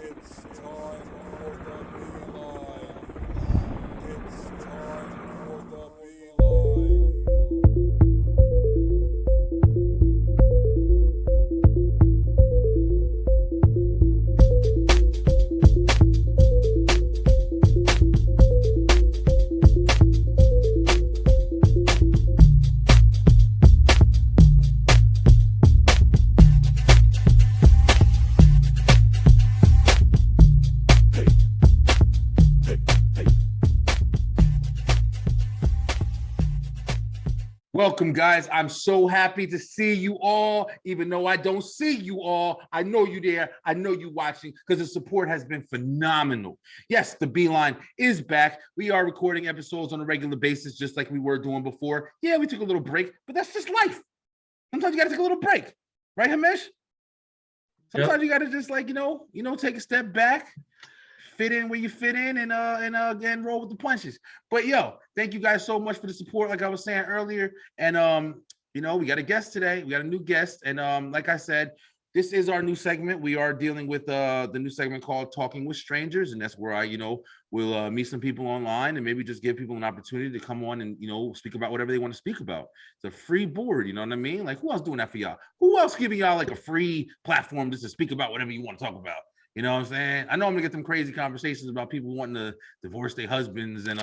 It's time for the beeline. It's time for the beeline. Welcome, guys. I'm so happy to see you all. Even though I don't see you all, I know you there. I know you watching because the support has been phenomenal. Yes, the Beeline is back. We are recording episodes on a regular basis, just like we were doing before. Yeah, we took a little break, but that's just life. Sometimes you got to take a little break, right, Hamish? Sometimes you got to just take a step back, fit in where you fit in, and again roll with the punches. But thank you guys so much for the support, like I was saying earlier. And we got a guest today. We got a new guest, and like I said, this is our new segment. We are dealing with the new segment called Talking with Strangers, and that's where I will meet some people online and maybe just give people an opportunity to come on and speak about whatever they want to speak about. It's a free board, you know what I mean? Like, who else doing that for y'all? Who else giving y'all like a free platform just to speak about whatever you want to talk about? You know what I'm saying? I know I'm gonna get some crazy conversations about people wanting to divorce their husbands and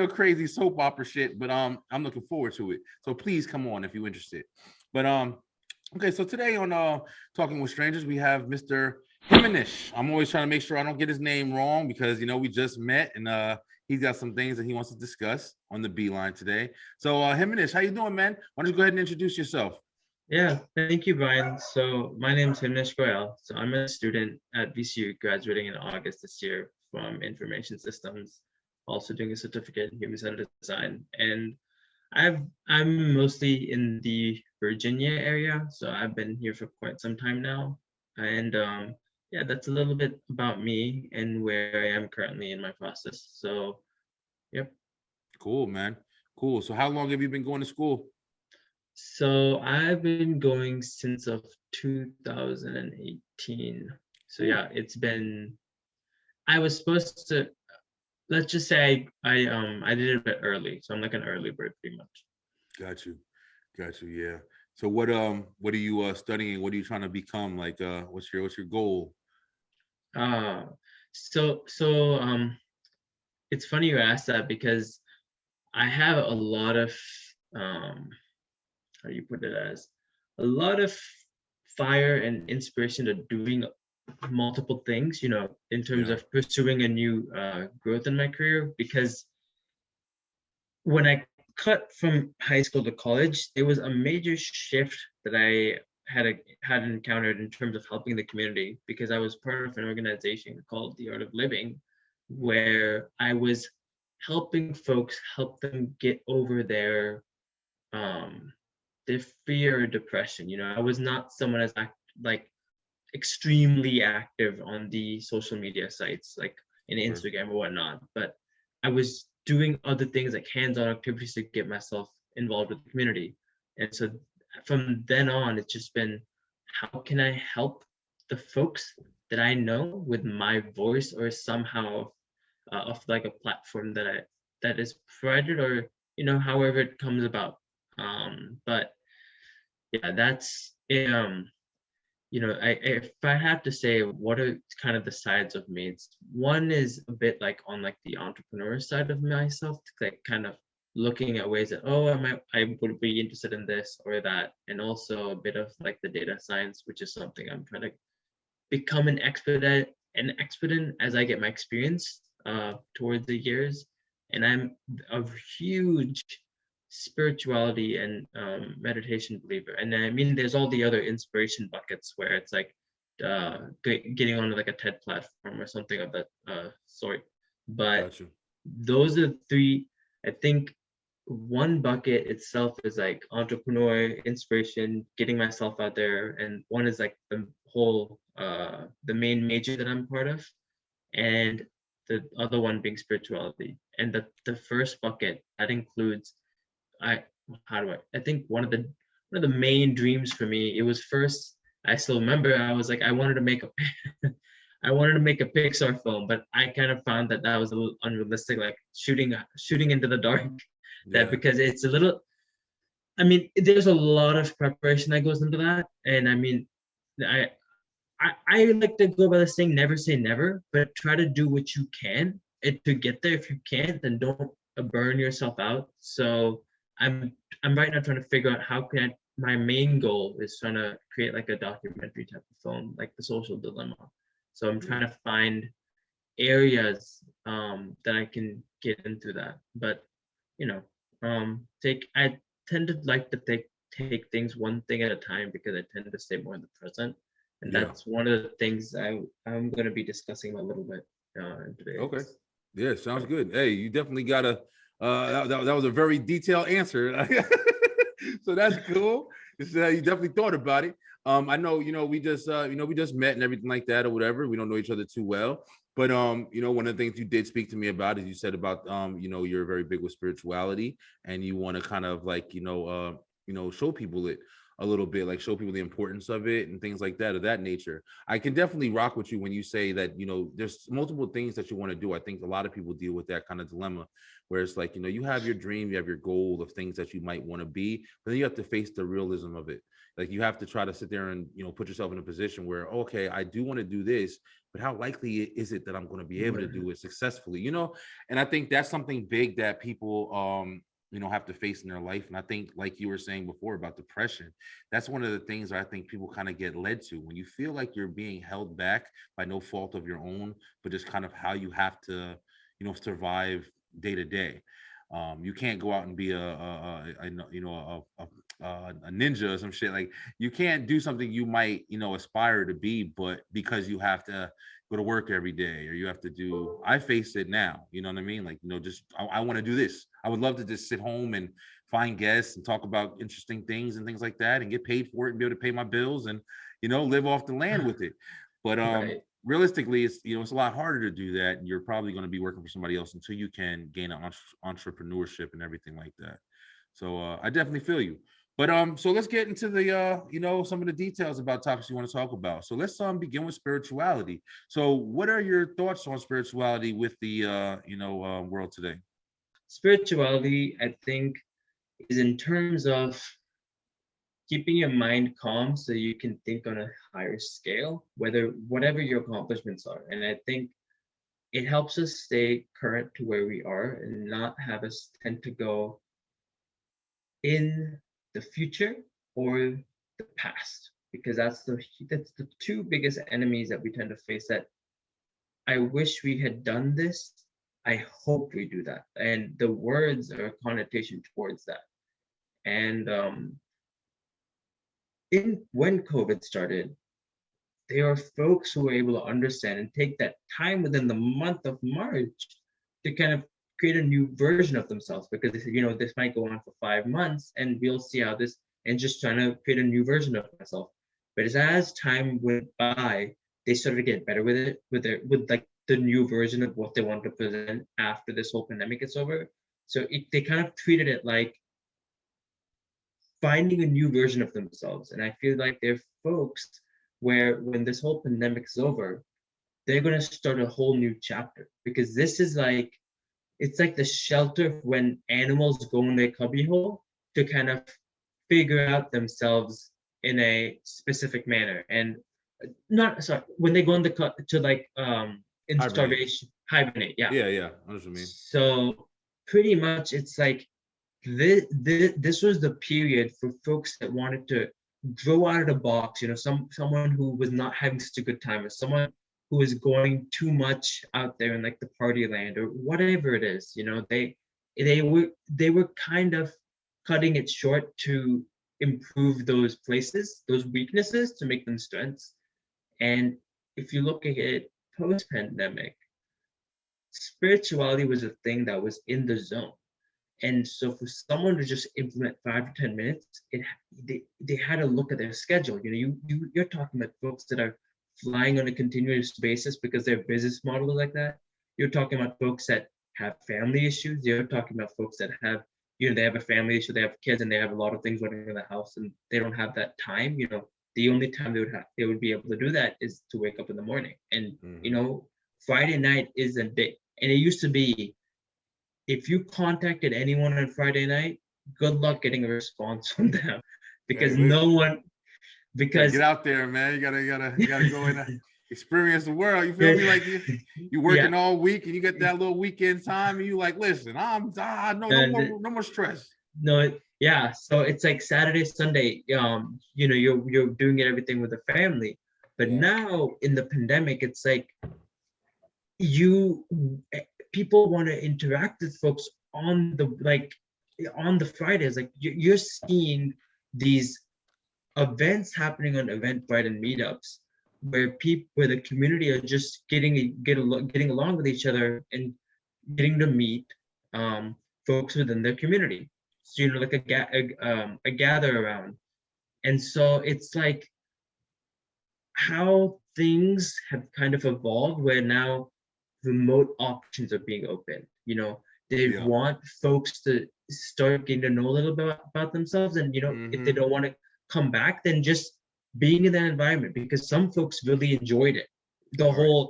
crazy soap opera shit. But I'm looking forward to it. So please come on if you're interested. But okay, so today on Talking with Strangers, we have Mr. Himanish. I'm always trying to make sure I don't get his name wrong because we just met and he's got some things that he wants to discuss on the Beeline today. So Himanish, how you doing, man? Why don't you go ahead and introduce yourself? Yeah, thank you, Brian. So my name is Himanish Goel. So I'm a student at VCU graduating in August this year from Information Systems, also doing a certificate in Human-Centered Design. And I'm mostly in the Virginia area, so I've been here for quite some time now. And yeah, that's a little bit about me and where I am currently in my process. So, yep. Cool, man. Cool. So how long have you been going to school? So I've been going since of 2018. So yeah, I was supposed to, let's just say I did it a bit early. So I'm like an early bird pretty much. Got you. Yeah. So what are you studying? What are you trying to become? Like what's your goal? Uh so it's funny you asked that because I have a lot of how do you put it, as a lot of fire and inspiration to doing multiple things, in terms of pursuing a new growth in my career. Because when I cut from high school to college, there was a major shift that I had encountered in terms of helping the community, because I was part of an organization called The Art of Living, where I was helping folks help them get over um their fear or depression. I was not someone as like extremely active on the social media sites like in Instagram or whatnot, but I was doing other things like hands-on activities to get myself involved with the community. And so from then on, it's just been, how can I help the folks that I know with my voice, or somehow of like a platform that is provided, or however it comes about. But yeah, that's if I have to say what are kind of the sides of me, it's one is a bit like on like the entrepreneur side of myself, like kind of looking at ways that, oh, I would be interested in this or that, and also a bit of like the data science, which is something I'm trying to become an expert in as I get my experience towards the years. And I'm a huge spirituality and meditation believer. And I mean, there's all the other inspiration buckets where it's like getting onto like a TED platform or something of that sort. But those are the three. I think one bucket itself is like entrepreneur, inspiration, getting myself out there, and one is like the main major that I'm part of, and the other one being spirituality. And the first bucket that includes, I think one of the main dreams for me, it was first I still remember I was like, I wanted to make a I wanted to make a Pixar film, but I kind of found that that was a little unrealistic, like shooting into the dark. That Yeah. because it's a little, I mean, there's a lot of preparation that goes into that, and I mean, I I like to go by the saying, never say never, but try to do what you can and to get there. If you can't, then don't burn yourself out. So I'm I'm right now trying to figure out how can I, my main goal is trying to create like a documentary type of film, like the social dilemma. So I'm trying to find areas that I can get into that. But you know, take I tend to like to take things one thing at a time because I tend to stay more in the present, and Yeah. that's one of the things I'm going to be discussing a little bit in Okay. today's. Yeah, sounds good. Hey, you definitely got a that was a very detailed answer. So that's cool. You definitely thought about it. I know, we just met and everything like that or whatever. We don't know each other too well. But one of the things you did speak to me about is you said about you're very big with spirituality and you want to kind of like, show people it a little bit, like show people the importance of it and things like that of that nature. I can definitely rock with you when you say that, there's multiple things that you want to do. I think a lot of people deal with that kind of dilemma where it's like, you have your dream, you have your goal of things that you might want to be, but then you have to face the realism of it. Like you have to try to sit there and, put yourself in a position where, okay, I do want to do this, but how likely is it that I'm going to be able to do it successfully, And I think that's something big that people, have to face in their life. And I think, like you were saying before about depression, that's one of the things I think people kind of get led to when you feel like you're being held back by no fault of your own, but just kind of how you have to, survive day to day. You can't go out and be a ninja or some shit. Like you can't do something you might, aspire to be, but because you have to go to work every day or you have to do, I face it now, you know what I mean? Like, just, I want to do this. I would love to just sit home and find guests and talk about interesting things and things like that and get paid for it and be able to pay my bills and, live off the land with it. But Right. realistically, it's a lot harder to do that. And you're probably going to be working for somebody else until you can gain an entrepreneurship and everything like that. So I definitely feel you. But so let's get into the some of the details about topics you want to talk about. So let's begin with spirituality. So what are your thoughts on spirituality with the world today? Spirituality, I think, is in terms of keeping your mind calm so you can think on a higher scale, whatever your accomplishments are. And I think it helps us stay current to where we are and not have us tend to go in the future or the past, because that's the two biggest enemies that we tend to face. That I wish we had done this, I hope we do that, and the words are a connotation towards that. And in when COVID started, there are folks who were able to understand and take that time within the month of March to kind of create a new version of themselves, because this might go on for 5 months and we'll see how this, and just trying to create a new version of myself. But as time went by, they started to get better with it, with like the new version of what they want to present after this whole pandemic is over. So they kind of treated it like finding a new version of themselves. And I feel like there are folks where when this whole pandemic is over, they're going to start a whole new chapter, because this is like, it's like the shelter when animals go in their cubbyhole to kind of figure out themselves in a specific manner. And not sorry, when they go in to like in Hibernate. starvation, hibernate, yeah. Yeah, I know what you mean. So pretty much it's like this was the period for folks that wanted to grow out of the box, someone who was not having such a good time, or someone who is going too much out there in like the party land or whatever it is. They were kind of cutting it short to improve those places, those weaknesses, to make them strengths. And if you look at it post pandemic, spirituality was a thing that was in the zone. And so for someone to just implement 5 to 10 minutes, they had to look at their schedule. You're talking about folks that are flying on a continuous basis because their business model is like that. You're talking about folks that have family issues. You're talking about folks that have, they have a family issue, they have kids, and they have a lot of things running in the house, and they don't have that time. the only time they would be able to do that is to wake up in the morning. And Mhm. Friday night is a day, and it used to be, if you contacted anyone on Friday night, good luck getting a response from them, Hey, because no listen, one, you gotta get because out there, man. You gotta go and experience the world. You feel yeah, me? Like you yeah, working all week and you get that little weekend time, and you like, listen, no and more stress. no, yeah. So it's like Saturday, Sunday. You're doing everything with the family, but Yeah. now in the pandemic, it's like you people want to interact with folks on the on the Fridays. Like you're seeing these events happening on Eventbrite and meetups where the community are just getting along with each other and getting to meet folks within their community. So like a gather around. And so it's like how things have kind of evolved where now remote options are being opened. They Yeah. want folks to start getting to know a little bit about themselves. And, if they Mm-hmm. don't want to come back, then just being in that environment, because some folks really enjoyed it. All right.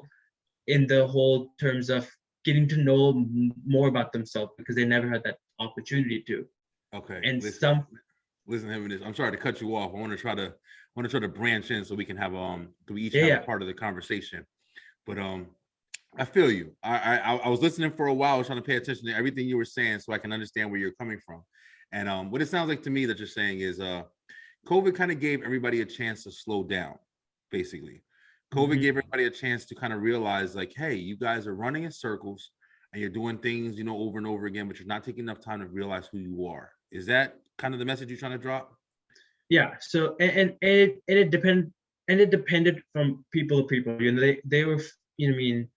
In the whole terms of getting to know more about themselves because they never had that opportunity to. Okay. And Listen, some, listen, Himanish. I'm sorry to cut you off. I want to try to branch in so we can have so we each yeah, have a yeah, part of the conversation. But I feel you. I was listening for a while. I was trying to pay attention to everything you were saying so I can understand where you're coming from. And what it sounds like to me that you're saying is COVID kind of gave everybody a chance to slow down, basically. COVID mhm. gave everybody a chance to kind of realize, like, hey, you guys are running in circles and you're doing things, over and over again, but you're not taking enough time to realize who you are. Is that kind of the message you're trying to drop? Yeah. So and it depended from people to people. They were, I mean,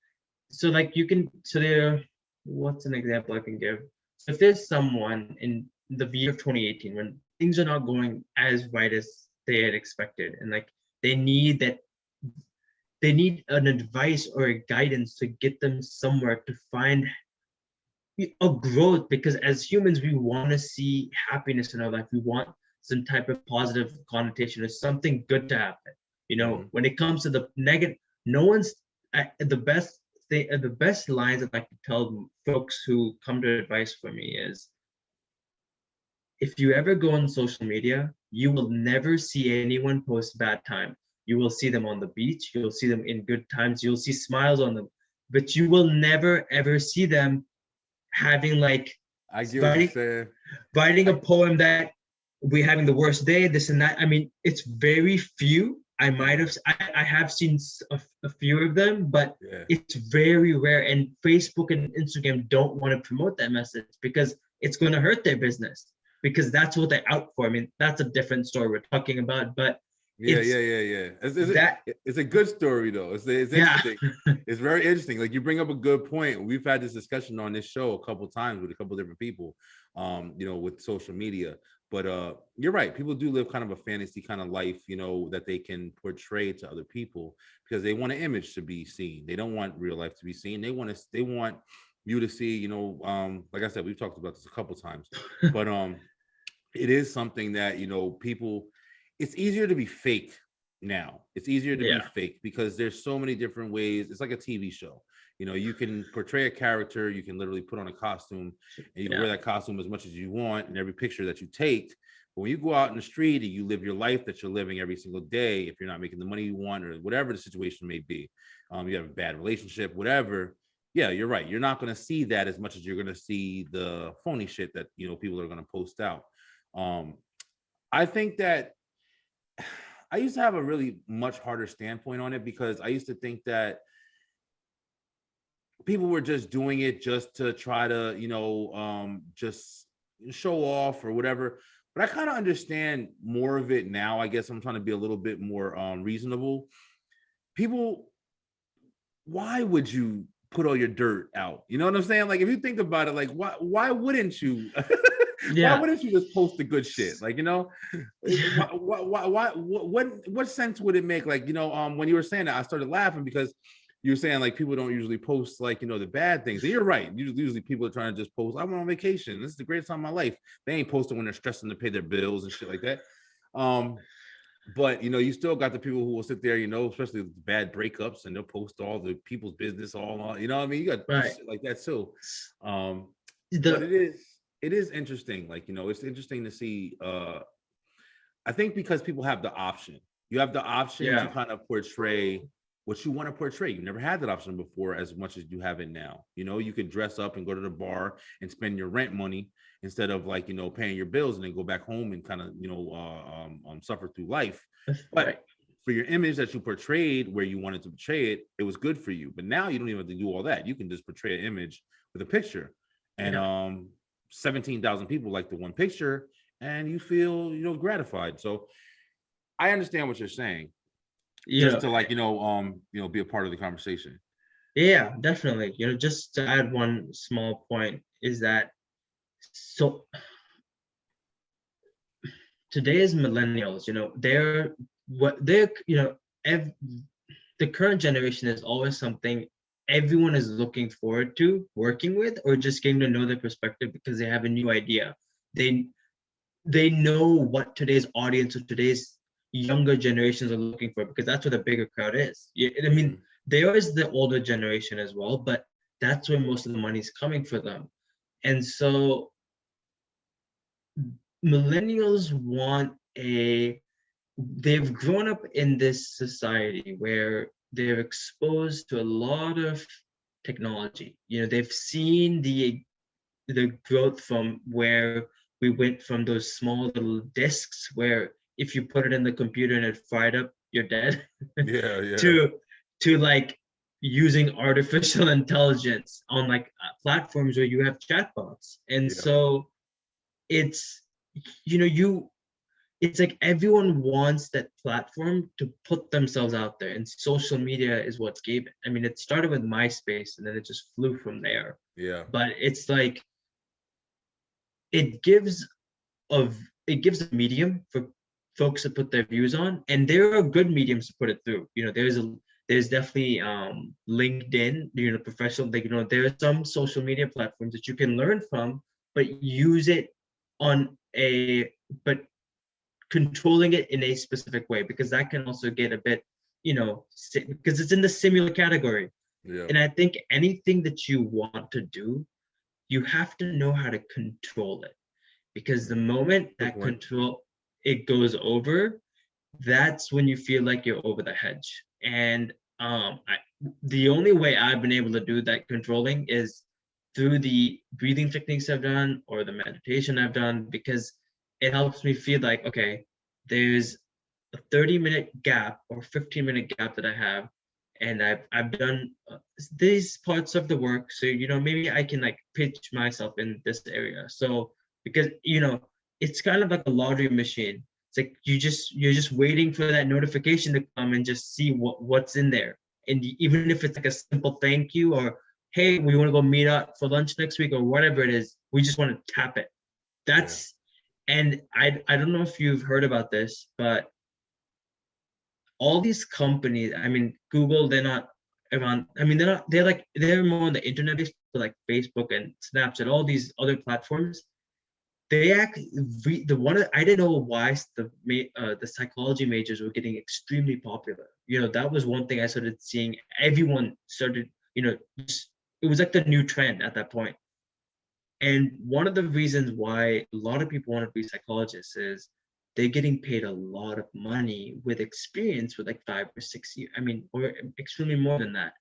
so like you can, so there, what's an example I can give? So if there's someone in the year of 2018 when things are not going as right as they had expected, and like they need that, they need an advice or a guidance to get them somewhere to find a growth, because as humans we want to see happiness in our life. We want some type of positive connotation or something good to happen. Mm-hmm. When it comes to the negative, no one's the best thing. The best lines I like to tell folks who come to advice for me is, if you ever go on social media, you will never see anyone post bad time. You will see them on the beach, you'll see them in good times, you'll see smiles on them, but you will never ever see them having like I get what you're writing saying. writing a I, poem that we're having the worst day, this and that. I mean, it's very few. I have seen a few of them, but yeah. it's very rare. And Facebook and Instagram don't want to promote that message because it's going to hurt their business, because that's what they're out for. I mean, that's a different story we're talking about, but Yeah, it's yeah, yeah, yeah. that, It's a good story though. It's yeah, interesting. It's very interesting. Like you bring up a good point. We've had this discussion on this show a couple times with a couple different people, with social media. But you're right. People do live kind of a fantasy kind of life, that they can portray to other people because they want an image to be seen. They don't want real life to be seen. They want you to see, like I said, we've talked about this a couple times, but it is something that people, it's easier to be fake now. It's easier to be yeah, fake because there's so many different ways. It's like a TV show. You can portray a character, you can literally put on a costume and you can wear yeah, that costume as much as you want in every picture that you take. But when you go out in the street and you live your life that you're living every single day, if you're not making the money you want or whatever the situation may be, you have a bad relationship, whatever, yeah, you're right. You're not going to see that as much as you're going to see the phony shit that people are going to post out. um I think that I used to have a really much harder standpoint on it because I used to think that people were just doing it just to try to, just show off or whatever. But I kind of understand more of it now. I guess I'm trying to be a little bit more reasonable. People, why would you put all your dirt out? You know what I'm saying? Like if you think about it, like why wouldn't you why yeah. wouldn't you just post the good shit? Like, what sense would it make? Like, when you were saying that, I started laughing because you were saying like people don't usually post like, the bad things. And you're right. Usually people are trying to just post, I'm on vacation. This is the greatest time of my life. They ain't posting when they're stressing to pay their bills and shit like that. Um, But you still got the people who will sit there, especially with bad breakups, and they'll post all the people's business all on. You know what I mean? You got Right. shit like that too. But The it is interesting. Like, it's interesting to see. I think because people have the option. You have the option to Yeah. kind of portray what you want to portray. You never had that option before as much as you have it now. You could dress up and go to the bar and spend your rent money instead of, like, paying your bills and then go back home and kind of, suffer through life. But right. for your image that you portrayed where you wanted to portray it, it was good for you. But now you don't even have to do all that. You can just portray an image with a picture. And Yeah. 17,000 people like the one picture, and you feel, gratified. So I understand what you're saying, You just know, to, like, be a part of the conversation. yeah, definitely. Just to add one small point is that so today's millennials, ev- the current generation is always something everyone is looking forward to working with or just getting to know their perspective because they have a new idea. They they know what today's audience or today's younger generations are looking for because that's where the bigger crowd is. I mean, Mhm. there is the older generation as well, but that's where most of the money is coming for them. And so millennials want they've grown up in this society where they're exposed to a lot of technology. They've seen the growth from where we went from those small little discs where if you put it in the computer and it fried up, you're dead, Yeah, yeah, to like using artificial intelligence on like platforms where you have chatbots. And yeah, so it's you know you it's like everyone wants that platform to put themselves out there, and social media is what's gave it. I mean, it started with MySpace and then it just flew from there. yeah, But it's like it gives of it gives a medium for folks to put their views on, and there are good mediums to put it through. There's definitely LinkedIn, professional, like, there are some social media platforms that you can learn from, but use it on a but controlling it in a specific way, because that can also get a bit, because it's in the similar category. yeah. And I think anything that you want to do, you have to know how to control it, because the moment Good that point. control it goes over, that's when you feel like you're over the hedge. And the only way I've been able to do that controlling is through the breathing techniques I've done or the meditation I've done, because it helps me feel like, okay, there's a 30-minute gap or 15-minute gap that I have, and I've done these parts of the work, so maybe I can like pitch myself in this area. So because it's kind of like a lottery machine. It's like you're just waiting for that notification to come and just see what's in there. And even if it's like a simple thank you, or hey, we want to go meet up for lunch next week, or whatever it is, we just want to tap it. Yeah. That's And I don't know if you've heard about this, but all these companies, I mean, Google, they're not around. I mean, they're more on the internet based, like Facebook and Snapchat, all these other platforms. They act the one I didn't know why the psychology majors were getting extremely popular. That was one thing I started seeing. Everyone started, it was like the new trend at that point. And one of the reasons why a lot of people want to be psychologists is they're getting paid a lot of money with experience with like 5 or 6 years. I mean, or extremely more than that,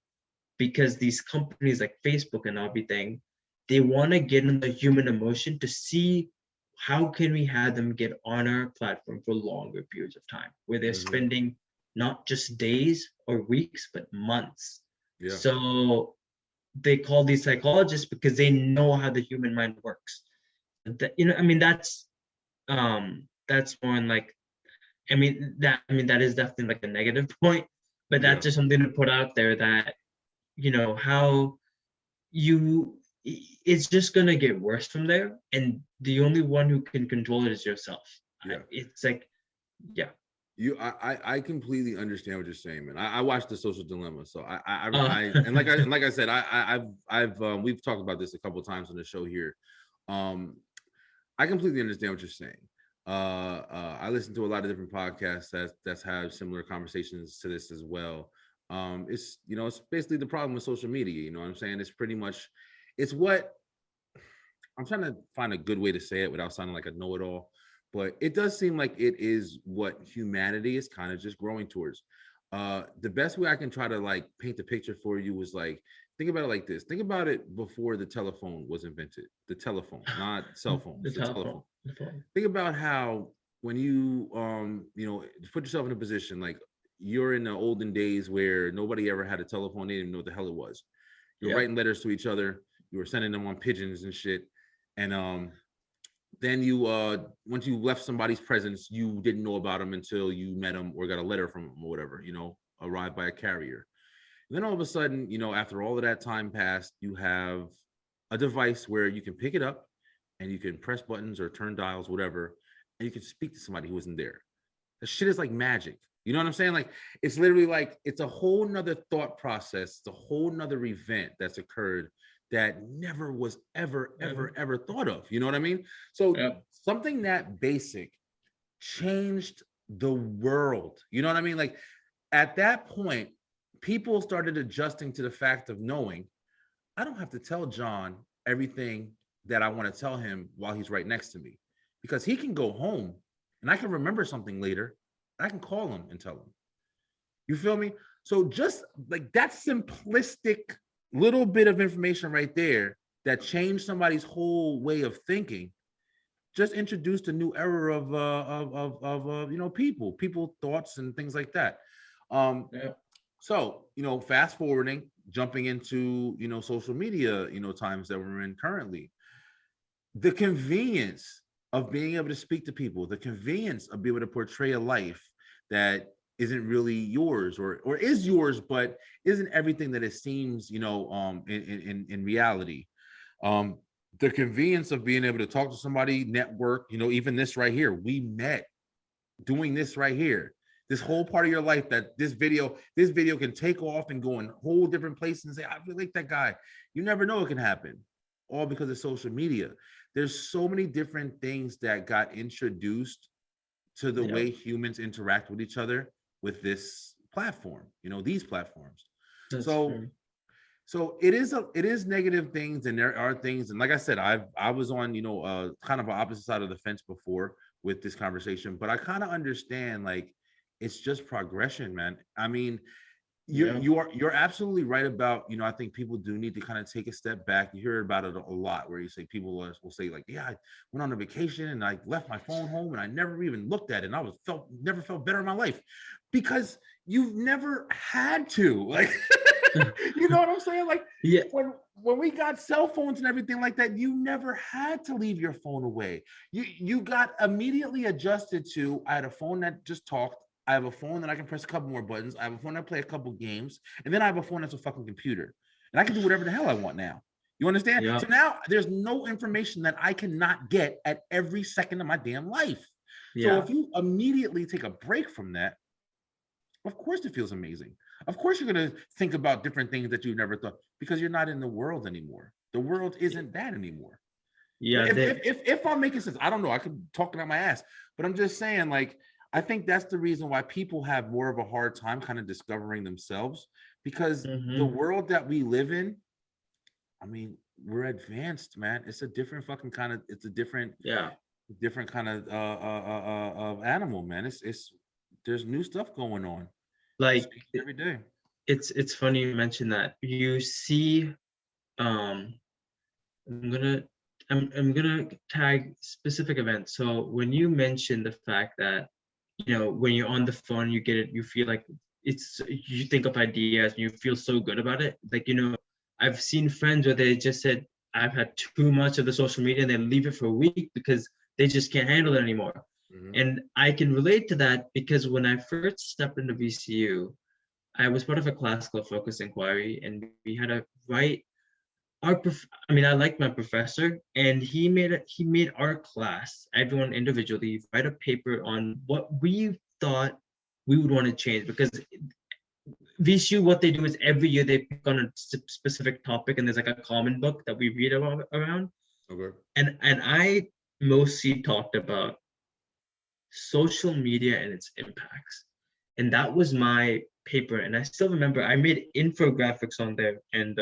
because these companies like Facebook and everything, they want to get in the human emotion to see how can we have them get on our platform for longer periods of time, where they're Hmm. spending not just days or weeks, but months. Yeah. So they call these psychologists because they know how the human mind works. I mean, that's more in like, that is definitely like a negative point, but Yeah. that's just something to put out there that, how you it's just going to get worse from there, and the only one who can control it is yourself. Yeah. It's like, yeah. I completely understand what you're saying, man. I watched The Social Dilemma, so uh, and like I said, I've we've talked about this a couple of times on the show here. I completely understand what you're saying. I listen to a lot of different podcasts that's have similar conversations to this as well. It's it's basically the problem with social media. You know what I'm saying? It's pretty much it's what I'm trying to find a good way to say it without sounding like a know-it-all, but it does seem like it is what humanity is kind of just growing towards. The best way I can try to like paint the picture for you was like think about it like this. Think about it before the telephone was invented. The telephone, not cell The phones, the telephone. telephone. Think about how when you put yourself in a position like you're in the olden days where nobody ever had a telephone, they didn't even know what the hell it was. You're Yeah. writing letters to each other, you were sending them on pigeons and shit. And then you once you left somebody's presence, you didn't know about them until you met them or got a letter from them or whatever, arrived by a carrier. And then all of a sudden, after all of that time passed, you have a device where you can pick it up and you can press buttons or turn dials, whatever, and you can speak to somebody who isn't there. The shit is like magic. You know what I'm saying? Like it's literally like it's a whole nother thought process, it's a whole nother event that's occurred that never was ever thought of. You know what I mean? So something that basic changed the world. You know what I mean? Like at that point, people started adjusting to the fact of knowing I don't have to tell John everything that I want to tell him while he's right next to me, because he can go home and I can remember something later. I can call him and tell him. You feel me? So just like that simplistic little bit of information right there that changed somebody's whole way of thinking just introduced a new era of people thoughts and things like that. So fast forwarding, jumping into social media times that we're in currently, the convenience of being able to speak to people, the convenience of being able to portray a life that isn't really yours or is yours, but isn't everything that it seems, in reality. The convenience of being able to talk to somebody, network, even this right here, we met doing this right here. This whole part of your life that this video can take off and go in whole different places and say, I feel like that guy. You never know what can happen, all because of social media. There's so many different things that got introduced to the way humans interact with each other with this platform, these platforms. That's so true. So it is negative things, and there are things, and like I said, I was on kind of an opposite side of the fence before with this conversation, but I kind of understand like it's just progression, man. I mean, you're absolutely right about I think people do need to kind of take a step back. You hear about it a lot where you say people will say like, yeah, I went on a vacation and I left my phone home and I never even looked at it and I never felt better in my life, because you've never had to, like you know what I'm saying? Like when we got cell phones and everything like that, you never had to leave your phone away. You got immediately adjusted to, I had a phone that just talked. I have a phone that I can press a couple more buttons. I have a phone that play a couple games, and then I have a phone that's a fucking computer, and I can do whatever the hell I want now. You understand? Yeah. So now there's no information that I cannot get at every second of my damn life. So if you immediately take a break from that, of course it feels amazing. Of course you're going to think about different things that you never thought, because you're not in the world anymore. The world isn't that anymore. Yeah. If I'm making sense, I don't know. I could talk out my ass, but I'm just saying, like, I think that's the reason why people have more of a hard time kind of discovering themselves, because the world that we live in, I mean, we're advanced, man. It's a different fucking kind of, it's a different kind of animal, man. It's there's new stuff going on. Like every day. It's funny you mentioned that. You see, I'm gonna tag specific events. So when you mentioned the fact that when you're on the phone, you get it, you feel like you think of ideas and you feel so good about it. Like I've seen friends where they just said, I've had too much of the social media, and they leave it for a week because they just can't handle it anymore. And I can relate to that, because when I first stepped into VCU, I was part of a classical focus inquiry, and we had to write I liked my professor, and he made our class, everyone individually, write a paper on what we thought we would want to change. Because VCU, what they do is every year they pick on a specific topic, and there's like a common book that we read around. Okay. And I mostly talked about social media and its impacts. And that was my paper. And I still remember I made infographics on there. And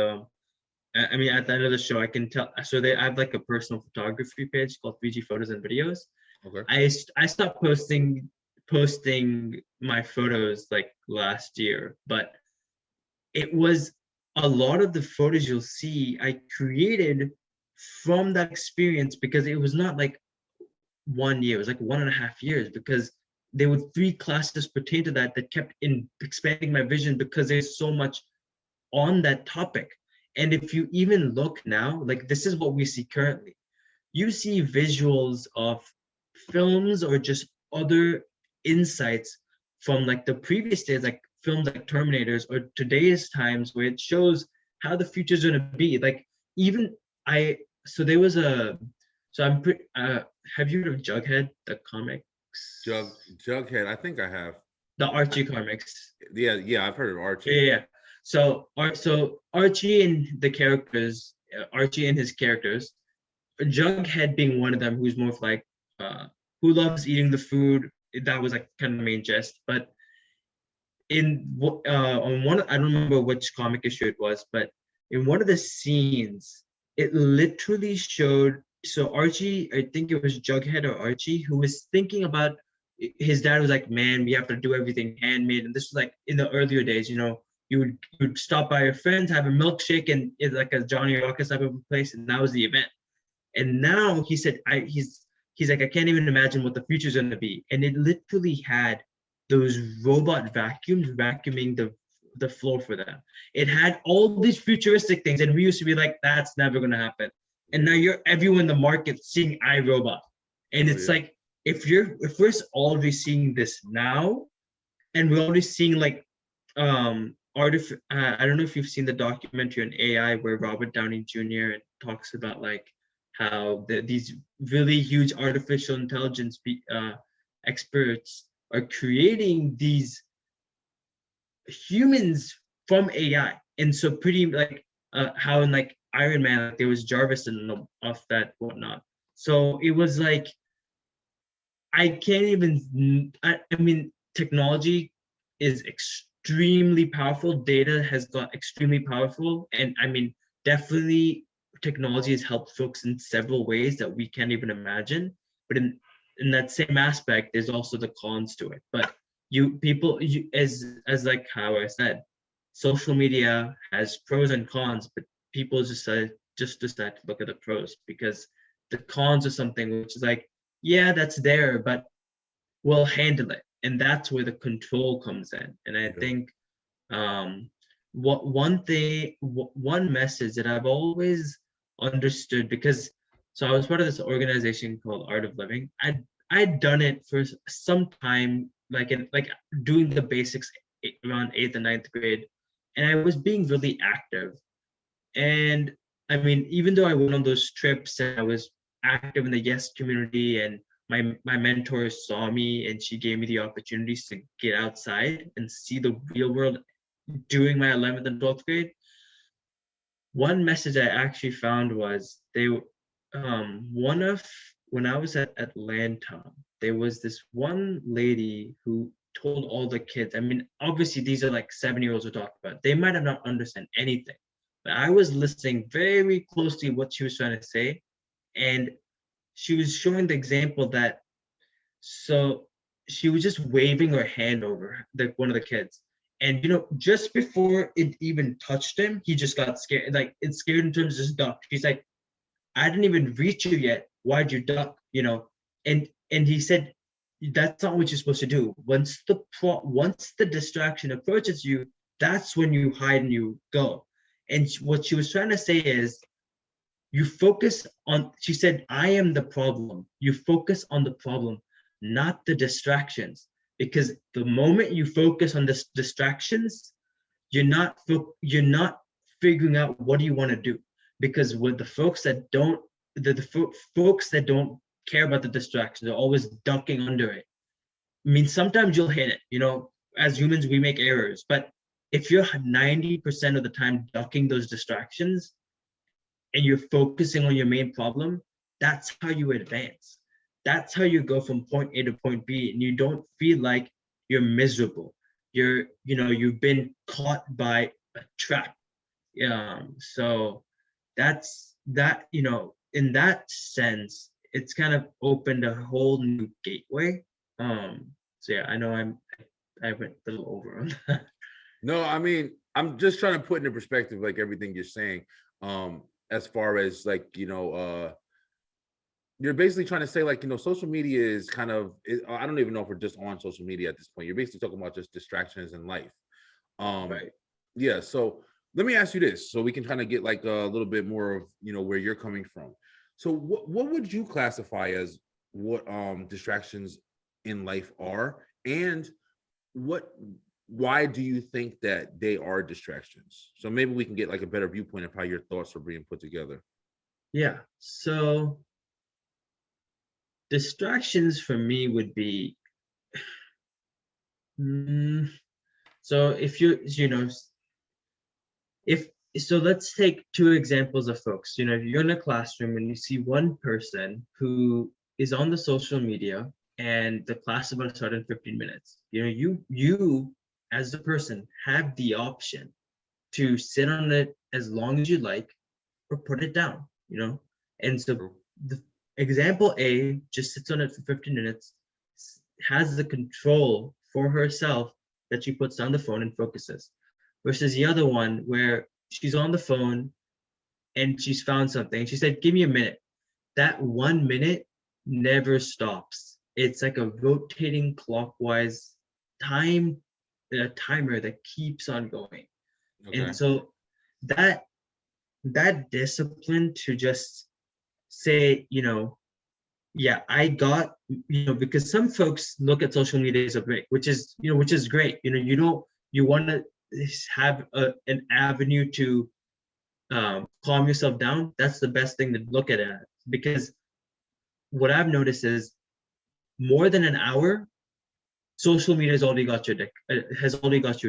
I mean, at the end of the show, I can tell. So I have like a personal photography page called 3G Photos and Videos. Okay. I stopped posting my photos like last year, but it was a lot of the photos you'll see I created from that experience, because it was not like 1 year, it was like 1.5 years, because there were 3 classes pertain to that kept in expanding my vision, because there's so much on that topic. And if you even look now, like this is what we see currently. You see visuals of films or just other insights from like the previous days, like films like Terminators, or today's times where it shows how the future is going to be. Like even so there was a, so I'm pretty, have you heard of Jughead, the comics? Jughead, I think I have. The Archie comics. Yeah, I've heard of Archie. Yeah. So Archie and the characters, Archie and his characters, Jughead being one of them, who's more of like, who loves eating the food. That was like kind of the main gist. But on one, I don't remember which comic issue it was, but in one of the scenes, it literally showed. So Archie, I think it was Jughead or Archie, who was thinking about, his dad was like, man, we have to do everything handmade. And this was like in the earlier days, you would stop by your friends, have a milkshake, and it's like a Johnny Rockets type of place, and that was the event. And now he said, he's like, I can't even imagine what the future's gonna be. And it literally had those robot vacuums vacuuming the floor for them. It had all these futuristic things, and we used to be like, that's never gonna happen. And now everyone in the market seeing iRobot. And it's like, if we're already seeing this now, and we're already seeing like I don't know if you've seen the documentary on AI where Robert Downey Jr. talks about like how these really huge artificial intelligence experts are creating these humans from AI. And so pretty like how in like Iron Man, like there was Jarvis and of that whatnot. So it was like, I can't even, I mean, technology is extremely powerful. Data has got extremely powerful. And I mean, definitely technology has helped folks in several ways that we can't even imagine. But in that same aspect, there's also the cons to it. But as like how I said, social media has pros and cons, but people just decide to look at the pros, because the cons are something which is like, yeah, that's there, but we'll handle it. And that's where the control comes in. And I think one message that I've always understood, because so I was part of this organization called Art of Living. I'd done it for some time, like doing the basics around 8th and 9th grade, and I was being really active. And I mean, even though I went on those trips and I was active in the Yes community, and my mentor saw me and she gave me the opportunities to get outside and see the real world during my 11th and 12th grade. One message I actually found was when I was at Atlanta, there was this one lady who told all the kids, I mean, obviously these are like 7-year-olds we're talking about. They might have not understand anything, but I was listening very closely what she was trying to say. And she was showing the example that, so she was just waving her hand over one of the kids. And just before it even touched him, he just got scared. Like, it's scared in terms of just duck. She's like, I didn't even reach you yet. Why'd you duck? And he said, that's not what you're supposed to do. Once the distraction approaches you, that's when you hide and you go. And what she was trying to say is, you focus on, she said, I am the problem. You focus on the problem, not the distractions. Because the moment you focus on the distractions, you're not figuring out what do you want to do. Because with the folks that don't, folks that don't care about the distractions are always ducking under it. I mean, sometimes you'll hit it. As humans, we make errors. But if you're 90% of the time ducking those distractions, and you're focusing on your main problem, that's how you advance. that's how you go from point A to point B, and you don't feel like you're miserable. You've been caught by a trap. So that's that, in that sense, it's kind of opened a whole new gateway. So yeah, I know I went a little over on that. No, I mean, I'm just trying to put into perspective like everything you're saying. As far as like, you're basically trying to say like, social media is kind of, I don't even know if we're just on social media at this point. You're basically talking about just distractions in life. Right. Yeah. So let me ask you this, so we can kind of get like a little bit more of, where you're coming from. So what would you classify as what distractions in life are, and why do you think that they are distractions? So maybe we can get like a better viewpoint of how your thoughts are being put together. Yeah. So distractions for me would be, so if if so let's take two examples of folks. If you're in a classroom and you see one person who is on the social media and the class is about to start in 15 minutes, you as the person have the option to sit on it as long as you like or put it down. And so the example A just sits on it for 15 minutes, has the control for herself that she puts down the phone and focuses, versus the other one where she's on the phone and she's found something. She said, give me a minute. That 1 minute never stops. It's like a rotating clockwise timer that keeps on going. Okay. And so that discipline to just say, yeah, I got, because some folks look at social media as a break, which is great. You want to have an avenue to calm yourself down. That's the best thing to look at it, because what I've noticed is more than an hour, social media has already got you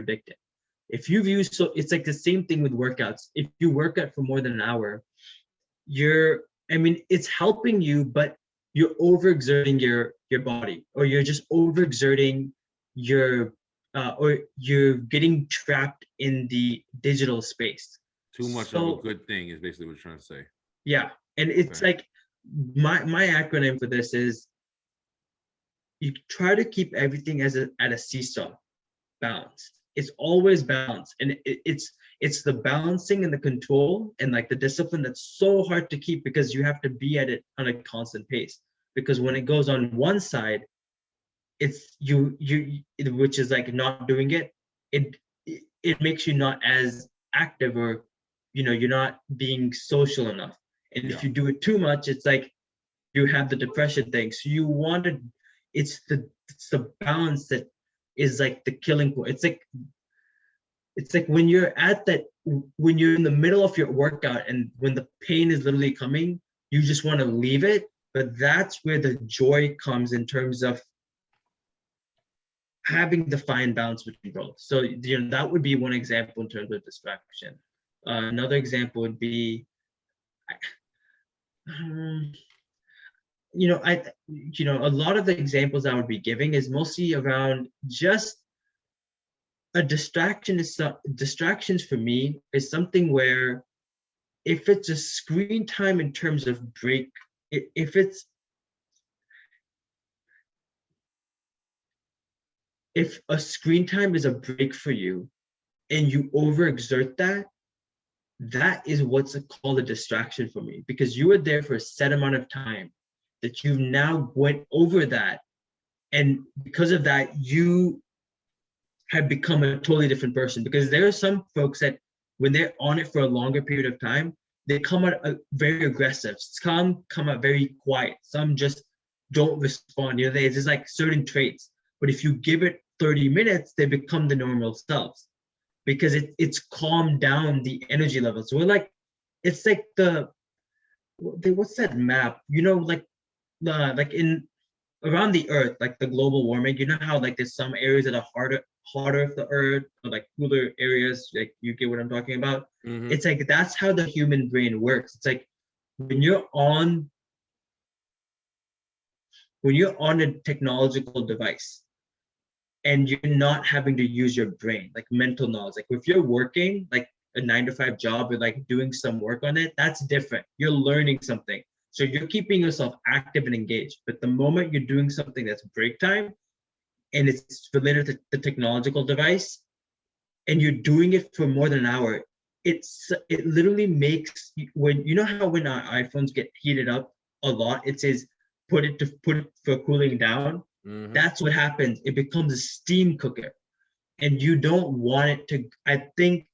addicted. If you've used, so it's like the same thing with workouts. If you work out for more than an hour, it's helping you, but you're overexerting your body, or you're just overexerting or you're getting trapped in the digital space. Too much of a good thing is basically what you're trying to say. Yeah. And it's like my acronym for this is, you try to keep everything at a seesaw, balanced. It's always balanced, and it's the balancing and the control and like the discipline that's so hard to keep, because you have to be at it on a constant pace. Because when it goes on one side, it's you which is like not doing it, it makes you not as active, or you're not being social enough. And if you do it too much, it's like you have the depression thing. So you want to, it's the balance that is like the killing point. It's like when you're in the middle of your workout, and when the pain is literally coming, you just want to leave it. But that's where the joy comes, in terms of having the fine balance between both. So that would be one example in terms of distraction. Another example would be, a lot of the examples I would be giving is mostly around just a distraction. Distractions for me is something where, if it's a screen time in terms of break, if a screen time is a break for you and you overexert that is what's called a distraction for me, because you were there for a set amount of time that you've now went over that, and because of that you have become a totally different person. Because there are some folks that when they're on it for a longer period of time, they come out very aggressive, some come out very quiet, some just don't respond. There's just like certain traits, but if you give it 30 minutes, they become the normal selves, because it's calmed down the energy levels. So it's like what's that map? Like in around the earth, like the global warming, how like there's some areas that are harder of the earth, or like cooler areas, like you get what I'm talking about. Mm-hmm. It's like that's how the human brain works. It's like when you're on when you're on a technological device and you're not having to use your brain, like mental knowledge, like if you're working like a 9 to 5 job or like doing some work on it, that's different. You're learning something. So you're keeping yourself active and engaged. But the moment you're doing something that's break time and it's related to the technological device and you're doing it for more than an hour, it literally makes, when you know how when our iPhones get heated up a lot, it says put it for cooling down. Mhm. That's what happens. It becomes a steam cooker, and you don't want it to. I think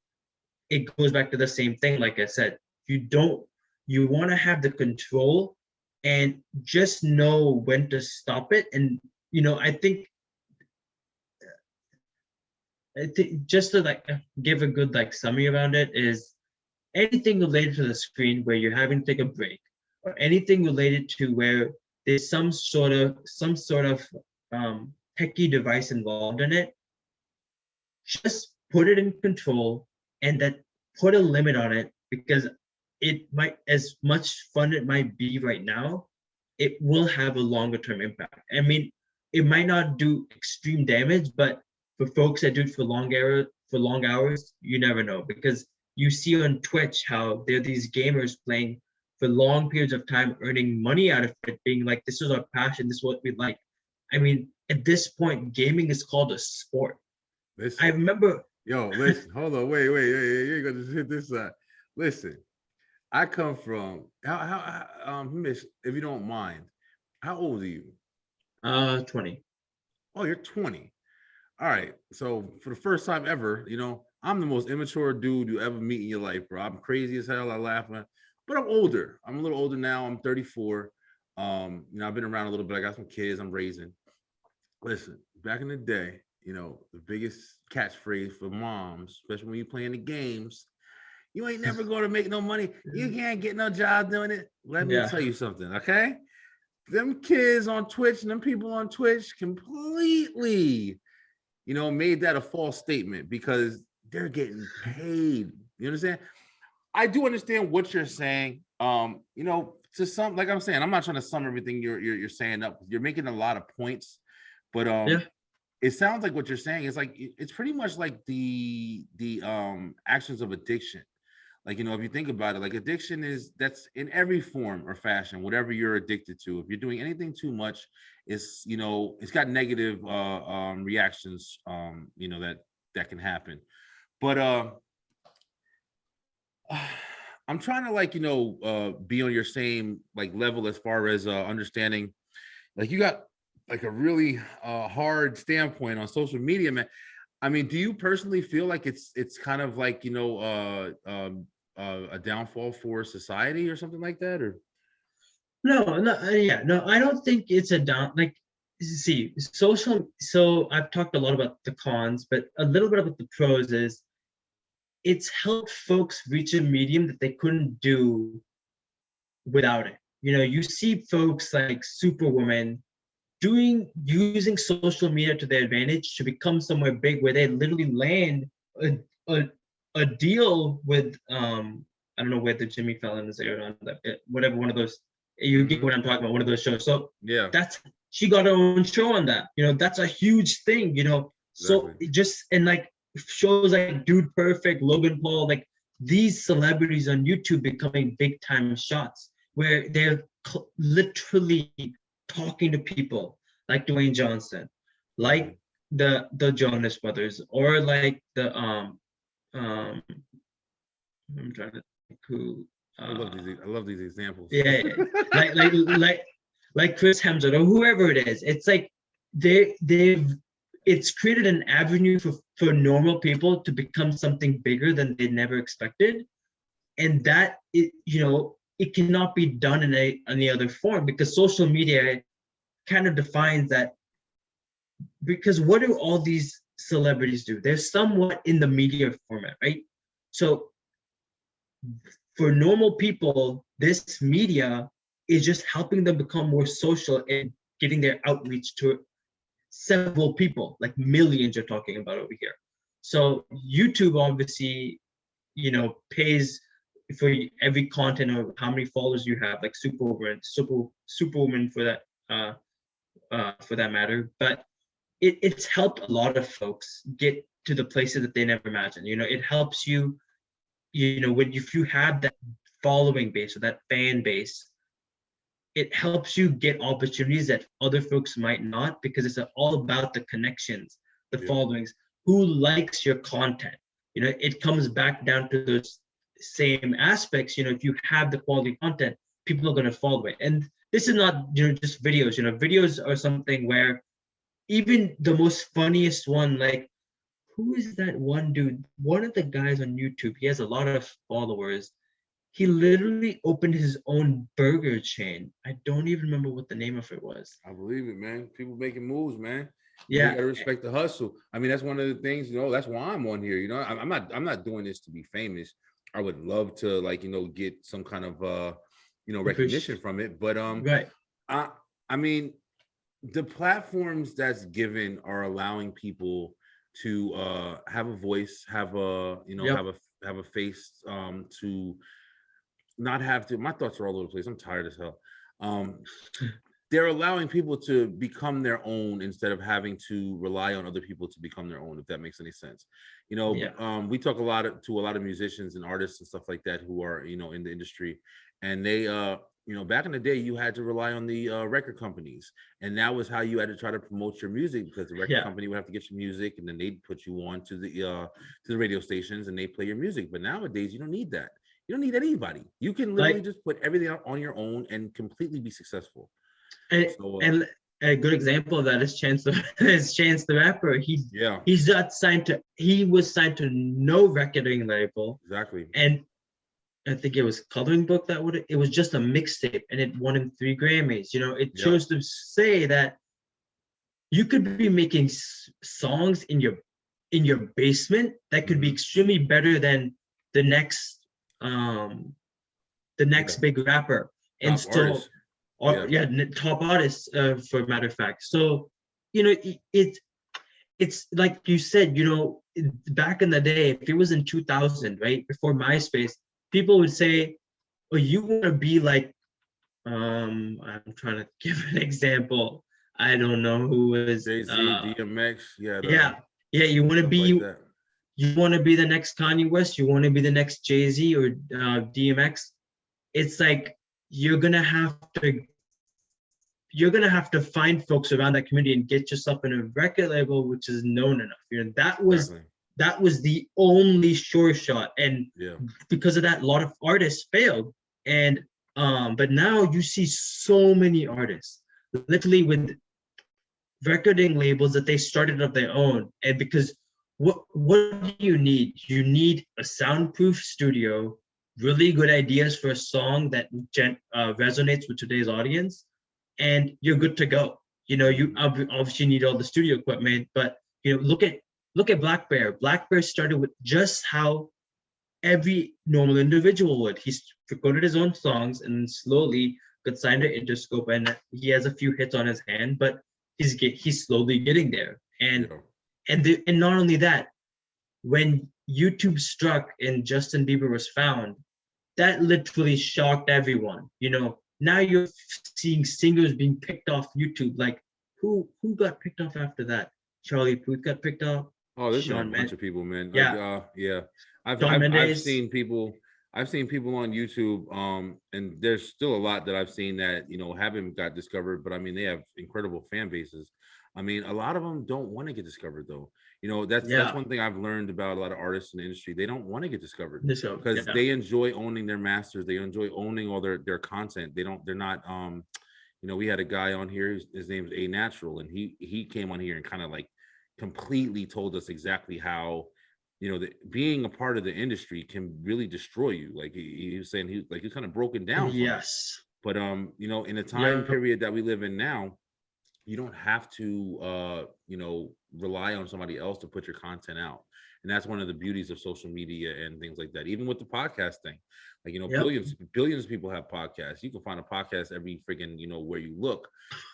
it goes back to the same thing. Like I said, you want to have the control and just know when to stop it. And I think just to like give a good like summary around it is anything related to the screen where you're having to take a break, or anything related to where there's some sort of techie device involved in it, just put it in control and that put a limit on it, because it might, as much fun it might be right now, it will have a longer term impact. I mean, it might not do extreme damage, but for folks that do it for long hours, you never know, because you see on Twitch how there are these gamers playing for long periods of time, earning money out of it, being like, this is our passion, this is what we like. I mean, at this point, gaming is called a sport. Listen, I remember. listen, hold on, wait, you're gonna just hit this. Listen, I come from Miss, if you don't mind, how old are you? 20. Oh, you're 20. All right. So for the first time ever, I'm the most immature dude you ever meet in your life, bro. I'm crazy as hell. I laugh, man. But I'm older. I'm a little older now. I'm 34. I've been around a little bit. I got some kids I'm raising. Listen, back in the day, the biggest catchphrase for moms, especially when you're playing the games, you ain't never going to make no money. You can't get no job doing it. Let me tell you something, okay? Them kids on Twitch and them people on Twitch completely, made that a false statement because they're getting paid. You understand? I do understand what you're saying. To some, like I'm saying, I'm not trying to sum everything you're saying up. You're making a lot of points, but it sounds like what you're saying is like it's pretty much like the actions of addiction. Like, if you think about it, like addiction that's in every form or fashion, whatever you're addicted to. If you're doing anything too much, it's got negative reactions, that can happen. But I'm trying to be on your same like level as far as understanding. Like, you got like a really hard standpoint on social media, man. I mean, do you personally feel like it's kind of like a downfall for society or something like that, or? No, I don't think it's a down. Like, see, social. So I've talked a lot about the cons, but a little bit about the pros is it's helped folks reach a medium that they couldn't do without it. You see folks like Superwoman using social media to their advantage to become somewhere big, where they literally land a deal with I don't know whether Jimmy Fallon is aired on that, whatever one of those, you get what I'm talking about, one of those shows. So yeah, she got her own show on that. That's a huge thing. So exactly. just, and like shows like Dude Perfect, Logan Paul, like these celebrities on YouTube becoming big time shots where they're literally talking to people like Dwayne Johnson, like the Jonas Brothers, or like the I'm trying to think who. I love these examples. Yeah, like Chris Hemsworth or whoever it is. It's like it's created an avenue for normal people to become something bigger than they never expected, and that it cannot be done in any other form, because social media kind of defines that. Because what do all these celebrities do? They're somewhat in the media format, right? So for normal people, this media is just helping them become more social and getting their outreach to several people, like millions you're talking about over here. So YouTube obviously, pays for every content or how many followers you have, like Superwoman for that for that matter. But it's helped a lot of folks get to the places that they never imagined. It helps you, when if you have that following base or that fan base, it helps you get opportunities that other folks might not, because it's all about the connections, the followings, who likes your content. It comes back down to those same aspects. If you have the quality content, people are going to follow it. And this is not just videos. Videos are something where even the most funniest one, like, who is that one dude? One of the guys on YouTube, he has a lot of followers. He literally opened his own burger chain. I don't even remember what the name of it was. I believe it, man. People making moves, man. Yeah, you gotta respect the hustle. I mean, that's one of the things. That's why I'm on here. I'm not doing this to be famous. I would love to, like, get some kind of recognition from it. But right. I mean, the platforms that's given are allowing people to have a voice, have a have a face, to not have to. My thoughts are all over the place. I'm tired as hell. They're allowing people to become their own instead of having to rely on other people to become their own, if that makes any sense. We talk to a lot of musicians and artists and stuff like that who are, in the industry, and they, back in the day, you had to rely on the record companies, and that was how you had to try to promote your music, because the record company would have to get your music, and then they'd put you on to the radio stations, and they play your music. But nowadays, you don't need that. You don't need anybody. You can literally just put everything out on your own and completely be successful. And a good example of that is Chance the Rapper. He was signed to no recording label. Exactly. And I think it was Coloring Book it was just a mixtape, and it won him 3 Grammys. It chose to say that you could be making songs in your basement that could be extremely better than the next big rapper, and still top artists, for a matter of fact. So it's like you said, back in the day, if it was in 2000, right before MySpace, people would say, oh, you want to be like, I'm trying to give an example. I don't know who is Jay-Z, DMX. You want to be like you want to be the next Kanye West, you want to be the next Jay-Z or DMX. It's like you're gonna have to find folks around that community and get yourself in a record label which is known enough. That was the only sure shot, and because of that, a lot of artists failed. And but now you see so many artists literally with recording labels that they started of their own. And because what do you need? You need a soundproof studio, really good ideas for a song that resonates with today's audience, and you're good to go. You obviously need all the studio equipment, but look at Black Bear. Black Bear started with just how every normal individual would. He recorded his own songs and slowly got signed to Interscope, and he has a few hits on his hand, but he's slowly getting there. And not only that, when YouTube struck and Justin Bieber was found, that literally shocked everyone. Now you're seeing singers being picked off YouTube. Like who got picked off after that? Charlie Puth got picked off. Oh, there's a bunch of people, man. I've seen people on YouTube, and there's still a lot that I've seen that haven't got discovered, but I mean they have incredible fan bases. I mean, a lot of them don't want to get discovered though. That's one thing I've learned about a lot of artists in the industry. They don't want to get discovered because they enjoy owning their masters. They enjoy owning all their content. They're not we had a guy on here, his name's A Natural, and he came on here and kind of like completely told us exactly how being a part of the industry can really destroy you. Like he was saying, he's kind of broken down. Yes. But in a time period that we live in now, you don't have to rely on somebody else to put your content out. And that's one of the beauties of social media and things like that. Even with the podcast thing, like, Yep. billions of people have podcasts. You can find a podcast every freaking, where you look.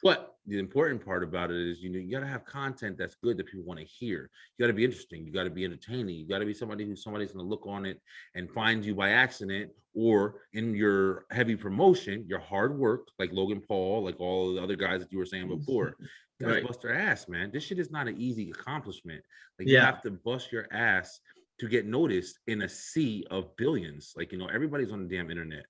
But the important part about it is, you got to have content that's good that people want to hear. You got to be interesting. You got to be entertaining. You got to be somebody's going to look on it and find you by accident, or in your heavy promotion, your hard work, like Logan Paul, like all the other guys that you were saying before. Guys Right. bust their ass, man. This shit is not an easy accomplishment. Like, you Yeah. have to bust your ass to get noticed in a sea of billions. Like, everybody's on the damn internet.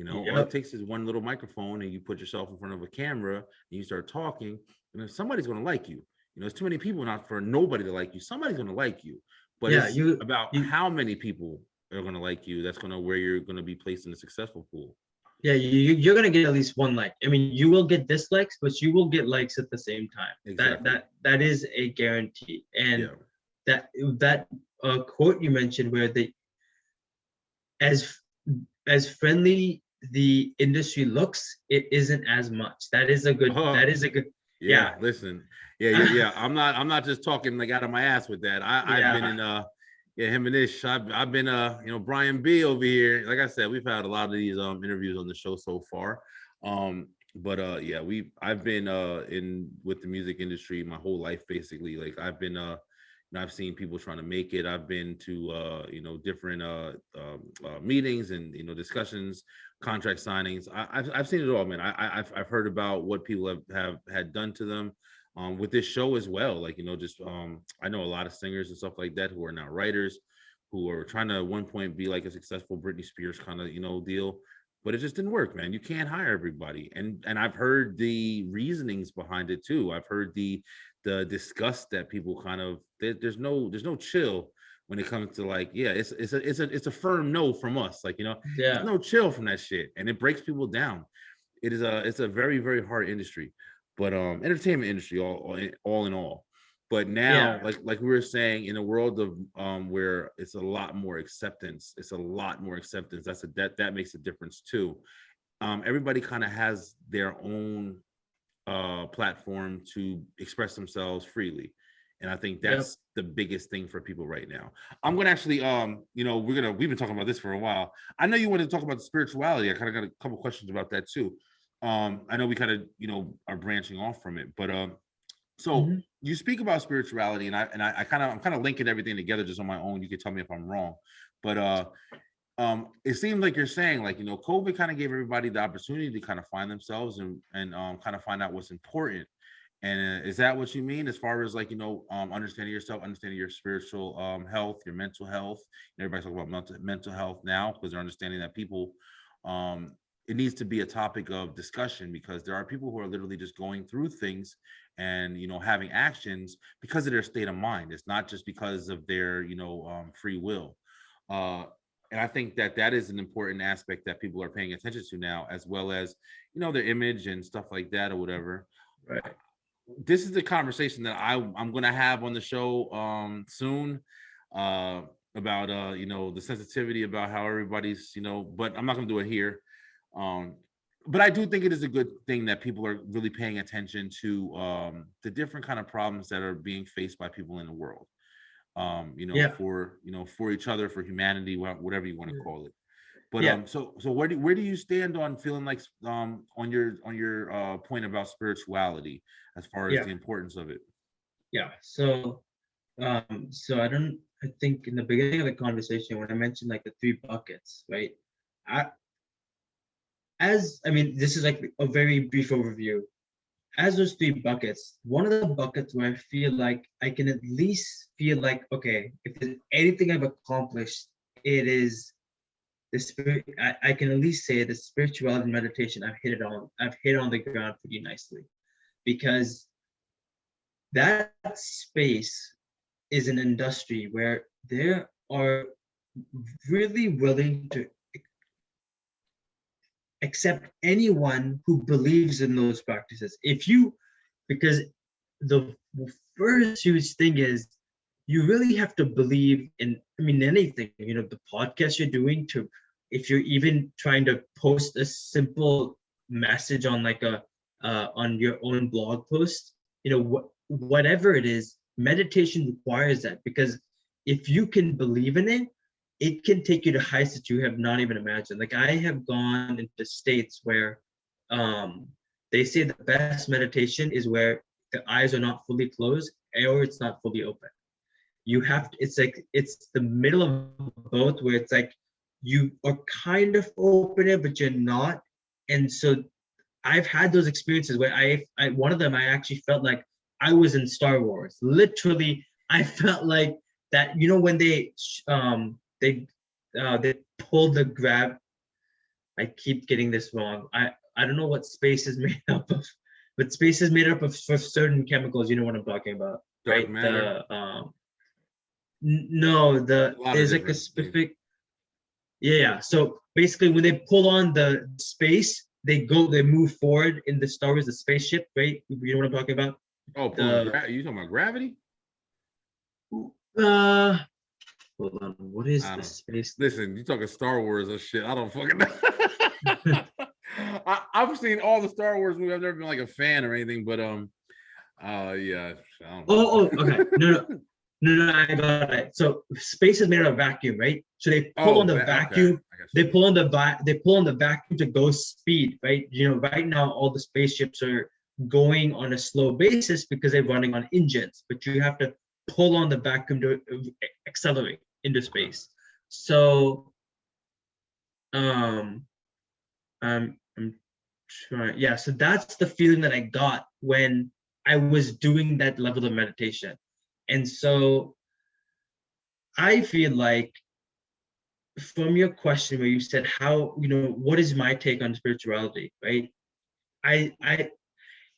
All Yep. it takes is one little microphone, and you put yourself in front of a camera and you start talking, and somebody's going to like you. There's too many people not for nobody to like you. Somebody's going to like you, but Yeah, it's about how many people are going to like you. That's going to where you're going to be placed in a successful pool. Yeah, you're gonna get at least one like. I mean, you will get dislikes, but you will get likes at the same time. Exactly. That is a guarantee. And Yeah. that quote you mentioned, where as friendly the industry looks, it isn't as much. That is a good. That is a good. Yeah. Listen. Yeah. I'm not just talking like out of my ass with that. I've been in Himanish. I've been Brian B over here. Like I said, we've had a lot of these interviews on the show so far. But I've been in with the music industry my whole life, basically. Like, I've been I've seen people trying to make it. I've been to different meetings and discussions, contract signings. I've seen it all, man. I've heard about what people have had done to them. With this show as well, like, I know a lot of singers and stuff like that who are now writers, who are trying to at one point be like a successful Britney Spears kind of deal, but it just didn't work, man. You can't hire everybody, and I've heard the reasonings behind it too. I've heard the disgust that people kind of there's no chill when it comes to, like, it's a firm no from us, like, there's no chill from that shit, and it breaks people down. It's a very, very hard industry. But entertainment industry, all in all. But now, like we were saying, in a world of where it's a lot more acceptance, that makes a difference too. Everybody kind of has their own platform to express themselves freely, and I think that's the biggest thing for people right now. I'm gonna actually we've been talking about this for a while. I know you wanted to talk about the spirituality. I kind of got a couple questions about that too. I know we kind of are branching off from it, but so you speak about spirituality, and I'm kind of linking everything together just on my own. You can tell me if I'm wrong, but it seems like you're saying, like, COVID kind of gave everybody the opportunity to kind of find themselves and kind of find out what's important. And is that what you mean, as far as, like, understanding yourself, understanding your spiritual health, your mental health? Everybody's talking about mental health now, because they're understanding that people it needs to be a topic of discussion, because there are people who are literally just going through things and having actions because of their state of mind. It's not just because of their free will. And I think that is an important aspect that people are paying attention to now, as well as their image and stuff like that, or whatever. Right. This is the conversation that I'm going to have on the show soon, about the sensitivity about how everybody's but I'm not going to do it here. But I do think it is a good thing that people are really paying attention to the different kind of problems that are being faced by people in the world, for each other, for humanity, whatever you want to call it. But so where do you stand on feeling like on your point about spirituality, as far as the importance of it? So I think in the beginning of the conversation, when I mentioned like the 3 buckets, right? This is like a very brief overview. As those 3 buckets, one of the buckets where I feel like I can at least feel like, okay, if there's anything I've accomplished, it is the spirit. I can at least say the spirituality and meditation. I've hit it on the ground pretty nicely, because that space is an industry where they are really willing to accept anyone who believes in those practices. Because the first huge thing is, you really have to believe in, anything, the podcast you're doing, to, if you're even trying to post a simple message on like on your own blog post, whatever it is, meditation requires that, because if you can believe in it, it can take you to heights that you have not even imagined. Like I have gone into states where they say the best meditation is where the eyes are not fully closed or it's not fully open. You have to, it's like it's the middle of both where it's like you are kind of open it, but you're not. And so I've had those experiences where I one of them I actually felt like I was in Star Wars. Literally, I felt like that. You know when they pulled the grab. I keep getting this wrong. I don't know what space is made up of, but space is made up of for certain chemicals. You know what I'm talking about, Dark right? matter. No, A lot of there's like a different things. specific. Yeah. So basically, when they pull on the space, they move forward in the Star Wars, the spaceship, right? You know what I'm talking about? Oh, you talking about gravity? Uh, hold on. What is I the don't space? listen. You talking Star Wars or shit? I don't fucking know. I've seen all the Star Wars movies. I've never been like a fan or anything, but yeah. I don't know. Okay. No, I got it. So space is made out of vacuum, right? So they pull Oh, on the okay. vacuum. I got They you. pull on they pull on the vacuum to go speed, right? You know, right now all the spaceships are going on a slow basis because they're running on engines, but you have to pull on the vacuum to accelerate into space. So um I'm trying, yeah, so that's the feeling that I got when I was doing that level of meditation. And so I feel like from your question where you said how, what is my take on spirituality, right? I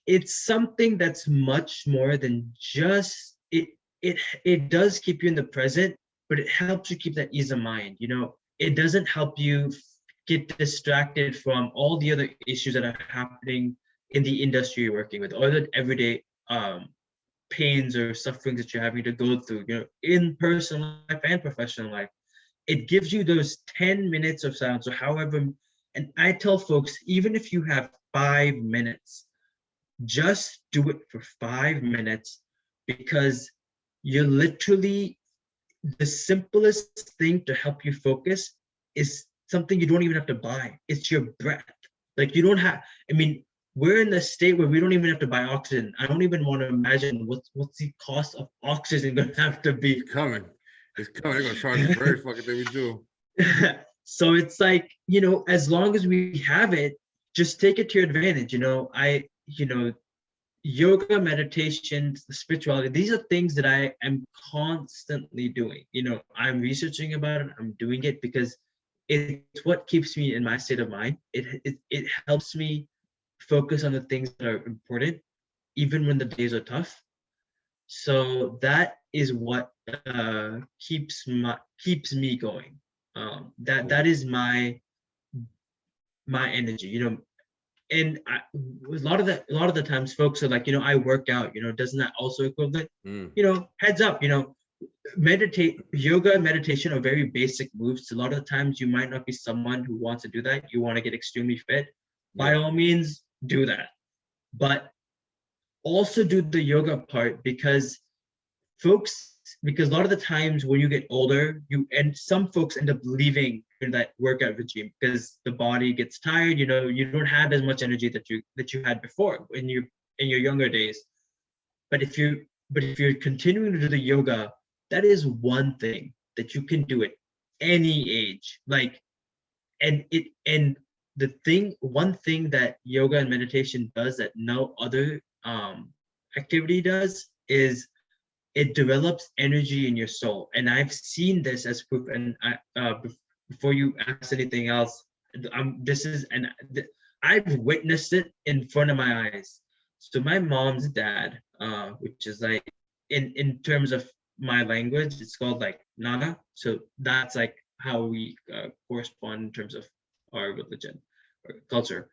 it's something that's much more than just it does keep you in the present, but it helps you keep that ease of mind. It doesn't help you get distracted from all the other issues that are happening in the industry you're working with, or the everyday pains or sufferings that you're having to go through, in personal life and professional life. It gives you those 10 minutes of silence or however. And I tell folks, even if you have 5 minutes, just do it for 5 minutes, because you're literally, the simplest thing to help you focus is something you don't even have to buy. It's your breath. Like, you don't have, I mean, we're in a state where we don't even have to buy oxygen. I don't even want to imagine what's the cost of oxygen going to have to be. It's coming. They're gonna charge us for every fucking thing we do. So it's like, as long as we have it, just take it to your advantage. Yoga, meditation, spirituality, these are things that I am constantly doing. I'm researching about it, I'm doing it because it's what keeps me in my state of mind. It helps me focus on the things that are important, even when the days are tough. So that is what keeps me going. That is my energy. And a lot of the times folks are like, I work out, doesn't that also equivalent? Heads up, yoga and meditation are very basic moves. A lot of the times you might not be someone who wants to do that. You want to get extremely fit. By all means, do that. But also do the yoga part, because a lot of the times when you get older, some folks end up leaving in that workout regime because the body gets tired. You don't have as much energy that you had before in your younger days. But if you're continuing to do the yoga, that is one thing that you can do at any age. One thing that yoga and meditation does that no other activity does is it develops energy in your soul. And I've seen this as proof. And before you ask anything else, I've witnessed it in front of my eyes. So my mom's dad, which is like in terms of my language, it's called like Nana. So that's like how we correspond in terms of our religion or culture.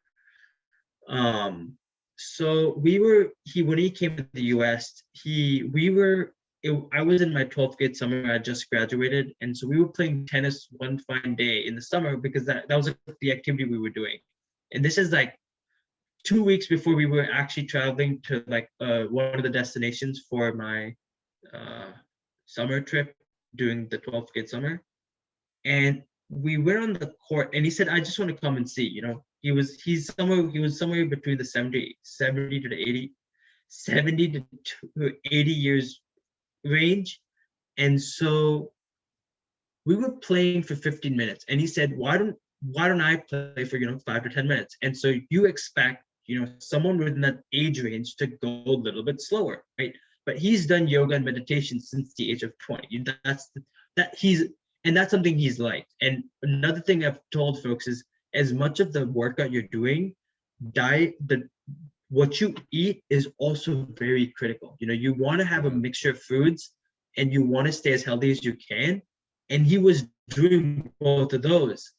So when he came to the US, I was in my 12th grade summer. I just graduated. And so we were playing tennis one fine day in the summer because that was like the activity we were doing. And this is like 2 weeks before we were actually traveling to like one of the destinations for my summer trip. doing the 12th grade summer. And we went on the court, and he said, I just want to come and see. He was somewhere between the 70 to the 80, 70 to 80 years range. And so we were playing for 15 minutes, and he said, why don't I play for 5 to 10 minutes? And so you expect someone within that age range to go a little bit slower, right? But he's done yoga and meditation since the age of 20. That's something he's liked. And another thing I've told folks is, as much of the workout you're doing, what you eat is also very critical. You want to have a mixture of foods, and you want to stay as healthy as you can. And he was doing both of those.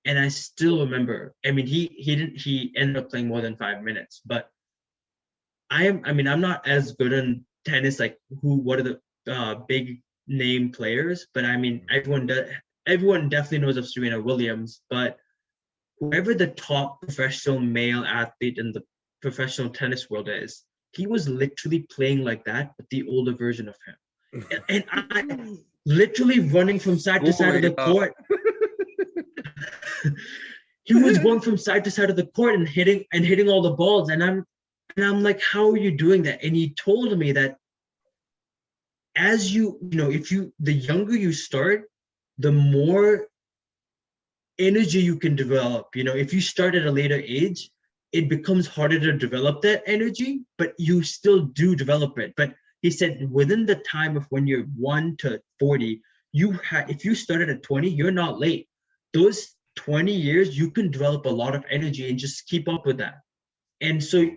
And I still remember, he ended up playing more than 5 minutes, but I'm not as good in tennis, like what are the big name players, but everyone definitely knows of Serena Williams, but whoever the top professional male athlete in the professional tennis world is, he was literally playing like that, but the older version of him. And I literally running from side to side of the court. He was going from side to side of the court and hitting all the balls. And I'm like, how are you doing that? And he told me that as the younger you start, the more energy you can develop. If you start at a later age, it becomes harder to develop that energy, but you still do develop it. But he said within the time of when you're 1 to 40, if you started at 20, you're not late. Those 20 years, you can develop a lot of energy and just keep up with that. And so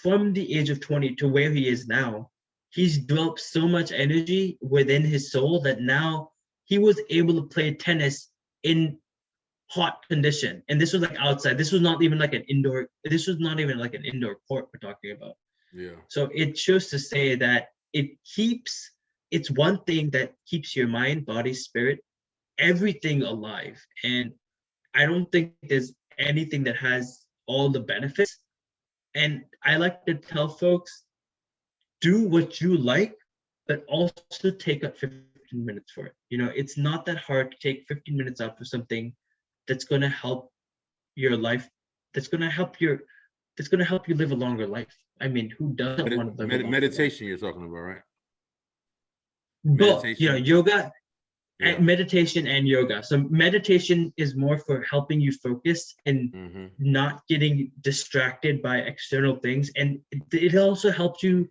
from the age of 20 to where he is now, he's developed so much energy within his soul that now he was able to play tennis in hot condition. And this was like outside. This was not even like an indoor court we're talking about. Yeah. So it shows to say that it's one thing that keeps your mind, body, spirit, everything alive. And I don't think there's anything that has all the benefits. And I like to tell folks, do what you like, but also take up 15 minutes for it. It's not that hard to take 15 minutes out for something that's going to help your life, that's going to help you live a longer life. Who doesn't want to live a longer meditation life? You're talking about, right? Both, Meditation. yoga, Yeah. meditation and yoga. So meditation is more for helping you focus and not getting distracted by external things. And it also helps you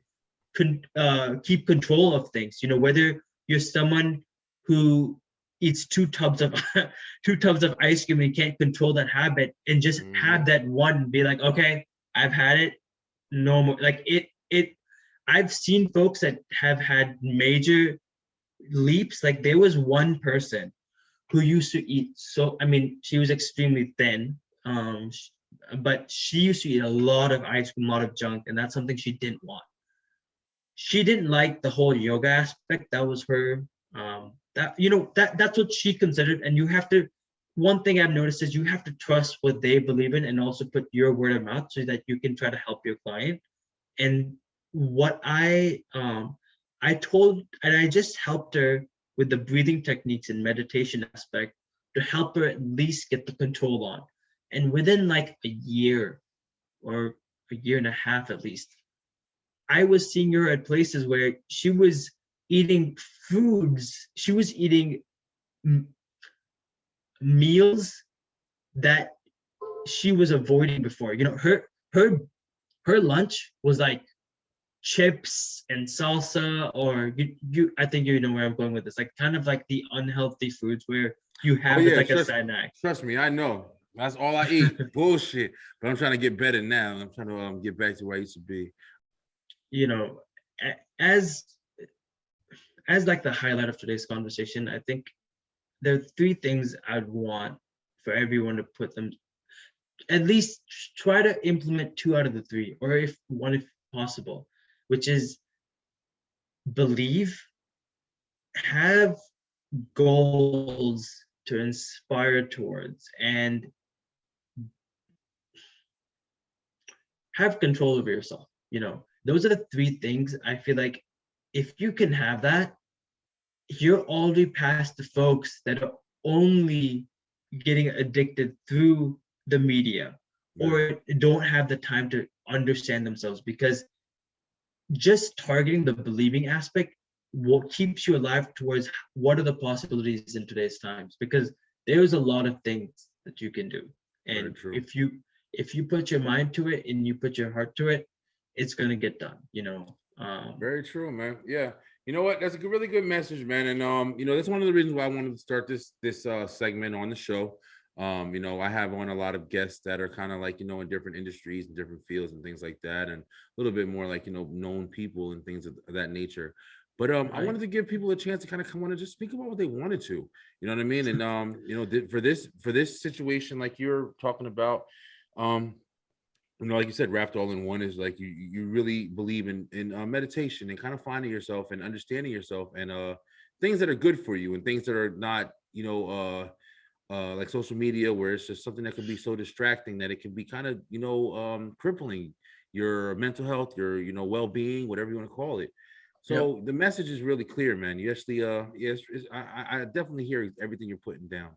keep control of things. Whether you're someone who eats 2 tubs of ice cream and can't control that habit, and just have that one, be like, okay, I've had it, no more. Like I've seen folks that have had major leaps. Like there was one person who used to eat she was extremely thin, but she used to eat a lot of ice cream, a lot of junk, and that's something she didn't want. She didn't like the whole yoga aspect. That was her that's what she considered. And one thing I've noticed is you have to trust what they believe in, and also put your word of mouth so that you can try to help your client. And what I just helped her with the breathing techniques and meditation aspect to help her at least get the control on. And within like a year or a year and a half at least, I was seeing her at places where she was eating meals that she was avoiding before. Her lunch was like chips and salsa, or I think you know where I'm going with this, like kind of like the unhealthy foods where you have a snack. Trust me, I know. That's all I eat. Bullshit. But I'm trying to get better now. I'm trying to get back to where I used to be. As like the highlight of today's conversation, I think there are 3 things I'd want for everyone to put them, at least try to implement 2 out of the 3, or if possible, which is believe, have goals to inspire towards, and have control over yourself. Those are the 3 things I feel like if you can have that, you're already past the folks that are only getting addicted through the media or don't have the time to understand themselves, because just targeting the believing aspect what keeps you alive towards what are the possibilities in today's times, because there's a lot of things that you can do, Very and true. if you put your mind to it and you put your heart to it, it's going to get done, Very true, man. Yeah. You know what? That's a really good message, man. And that's one of the reasons why I wanted to start this segment on the show. I have on a lot of guests that are kind of like, in different industries and different fields and things like that, and a little bit more like, known people and things of that nature. But I Right. wanted to give people a chance to kind of come on and just speak about what they wanted to. You know what I mean? And for this situation, like you're talking about, um, like you said, wrapped all in one is like you really believe in meditation and kind of finding yourself and understanding yourself and things that are good for you and things that are not, like social media, where it's just something that can be so distracting that it can be kind of, crippling your mental health, your, well-being, whatever you want to call it. So the message is really clear, man. You actually, yes, I definitely hear everything you're putting down.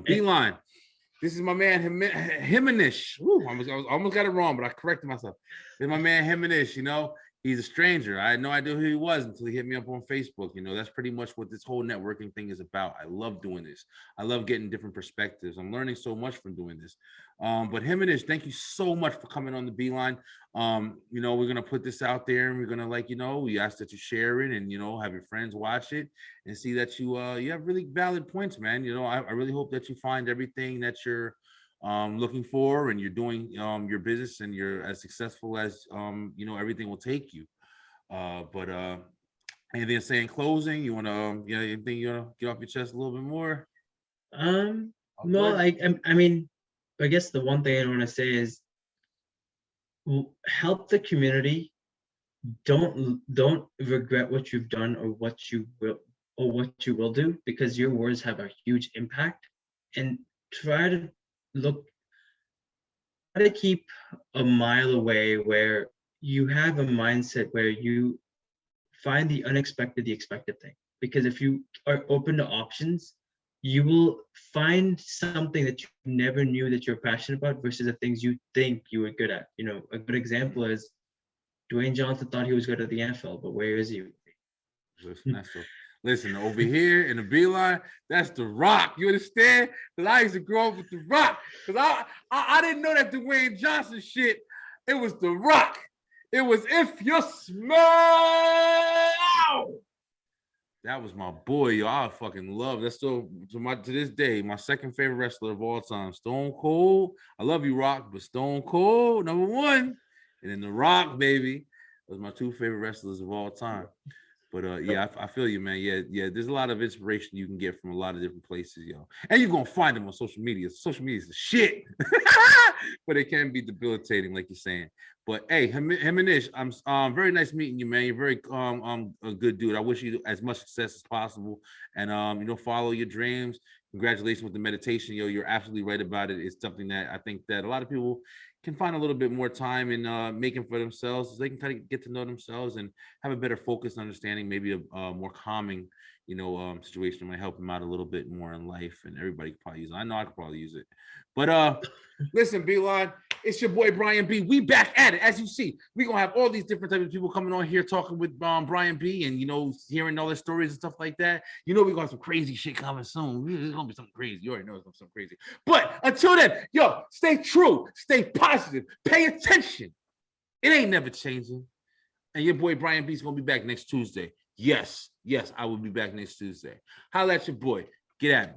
Beeline. This is my man Himanish. I almost got it wrong, but I corrected myself. This is my man Himanish. He's a stranger. I had no idea who he was until he hit me up on Facebook. That's pretty much what this whole networking thing is about. I love doing this. I love getting different perspectives. I'm learning so much from doing this. But Himanish, thank you so much for coming on the Beeline. We're gonna put this out there, and we're gonna we ask that you share it and have your friends watch it and see that you have really valid points, man. I really hope that you find everything that you're looking for, and you're doing your business, and you're as successful as everything will take you. But anything to say in closing? You want to anything you want to get off your chest a little bit more? Well, I mean, I guess the one thing I want to say is help the community. Don't regret what you've done or what you will do, because your words have a huge impact. And try to keep a mile away, where you have a mindset where you find the unexpected the expected thing, because if you are open to options, you will find something that you never knew that you're passionate about versus the things you think you were good at. A good example is Dwayne Johnson thought he was good at the NFL, but where is he? Listen, over here in the Beeline, that's The Rock. You understand? Because I used to grow up with The Rock. Because I didn't know that Dwayne Johnson shit. It was The Rock. It was If You Smell. That was my boy, yo. I fucking love. That's still to this day my second favorite wrestler of all time. Stone Cold. I love you, Rock, but Stone Cold number one, and then The Rock, baby. Those are my two favorite wrestlers of all time. But yeah, I feel you, man. Yeah. There's a lot of inspiration you can get from a lot of different places, yo. And you're gonna find them on social media. Social media is the shit, but it can be debilitating, like you're saying. But hey, Himanish, I'm very nice meeting you, man. You're very a good dude. I wish you as much success as possible, and follow your dreams. Congratulations with the meditation, yo. You're absolutely right about it. It's something that I think that a lot of people can find a little bit more time in making for themselves, so they can kind of get to know themselves and have a better focus and understanding, maybe a more calming, situation might help them out a little bit more in life. And everybody could probably use it. I know I could probably use it. But listen, Beeline, it's your boy Brian B. We back at it. As you see, we're gonna have all these different types of people coming on here talking with Brian B. and hearing all their stories and stuff like that. We're gonna have some crazy shit coming soon. It's gonna be something crazy. You already know it's gonna be something crazy. But until then, yo, stay true, stay positive, pay attention. It ain't never changing. And your boy Brian B is gonna be back next Tuesday. Yes, I will be back next Tuesday. Holla at your boy. Get at me.